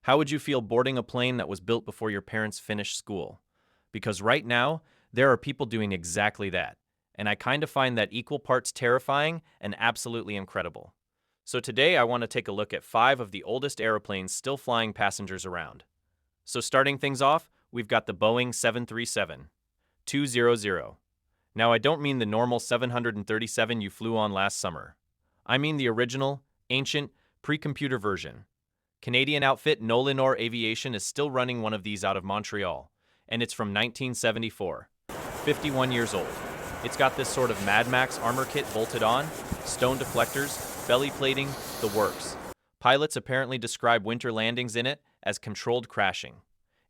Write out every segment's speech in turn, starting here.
How would you feel boarding a plane that was built before your parents finished school? Because right now, there are people doing exactly that, and I kind of find that equal parts terrifying and absolutely incredible. So today I want to take a look at 5 of the oldest aeroplanes still flying passengers around. So starting things off, we've got the Boeing 737-200. Now I don't mean the normal 737 you flew on last summer. I mean the original, ancient, pre-computer version. Canadian outfit Nolinor Aviation is still running one of these out of Montreal, and it's from 1974. 51 years old. It's got this sort of Mad Max armor kit bolted on, stone deflectors, belly plating, the works. Pilots apparently describe winter landings in it as controlled crashing.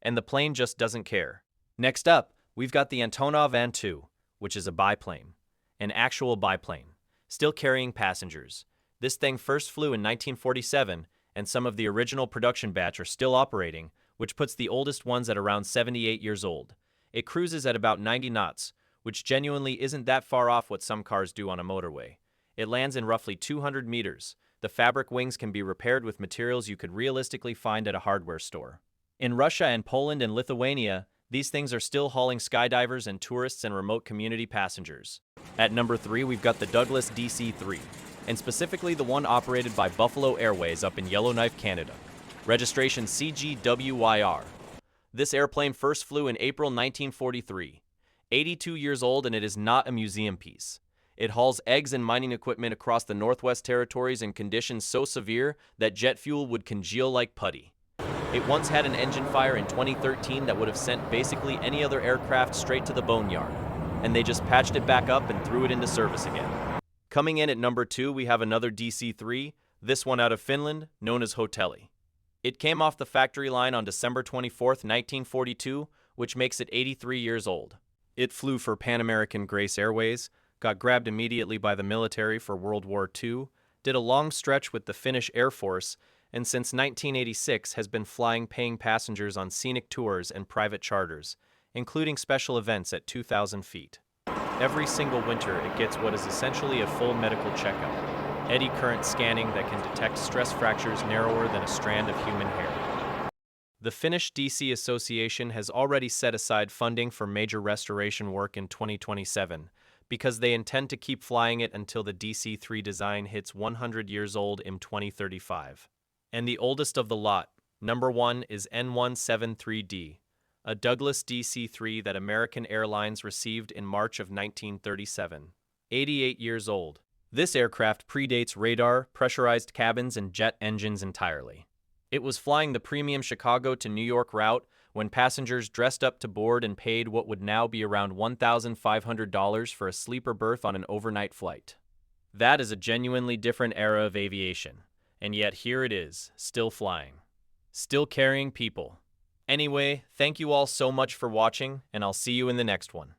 And the plane just doesn't care. Next up, we've got the Antonov An-2, which is a biplane. An actual biplane. Still carrying passengers. This thing first flew in 1947, and some of the original production batch are still operating, which puts the oldest ones at around 78 years old. It cruises at about 90 knots, which genuinely isn't that far off what some cars do on a motorway. It lands in roughly 200 meters. The fabric wings can be repaired with materials you could realistically find at a hardware store. In Russia and Poland and Lithuania, these things are still hauling skydivers and tourists and remote community passengers. At number 3, we've got the Douglas DC-3, and specifically the one operated by Buffalo Airways up in Yellowknife, Canada. Registration CGWYR. This airplane first flew in April 1943. 82 years old, and it is not a museum piece. It hauls eggs and mining equipment across the Northwest Territories in conditions so severe that jet fuel would congeal like putty. It once had an engine fire in 2013 that would have sent basically any other aircraft straight to the boneyard, and they just patched it back up and threw it into service again. Coming in at number 2, we have another DC-3, this one out of Finland, known as Hotelli. It came off the factory line on December 24, 1942, which makes it 83 years old. It flew for Pan American Grace Airways, got grabbed immediately by the military for World War II, did a long stretch with the Finnish Air Force, and since 1986 has been flying paying passengers on scenic tours and private charters, including special events at 2,000 feet. Every single winter, it gets what is essentially a full medical checkup, eddy current scanning that can detect stress fractures narrower than a strand of human hair. The Finnish DC Association has already set aside funding for major restoration work in 2027 because they intend to keep flying it until the DC-3 design hits 100 years old in 2035. And the oldest of the lot, number 1, is N173D, a Douglas DC-3 that American Airlines received in March of 1937. 88 years old. This aircraft predates radar, pressurized cabins, and jet engines entirely. It was flying the premium Chicago to New York route when passengers dressed up to board and paid what would now be around $1,500 for a sleeper berth on an overnight flight. That is a genuinely different era of aviation, and yet here it is, still flying. Still carrying people. Anyway, thank you all so much for watching, and I'll see you in the next one.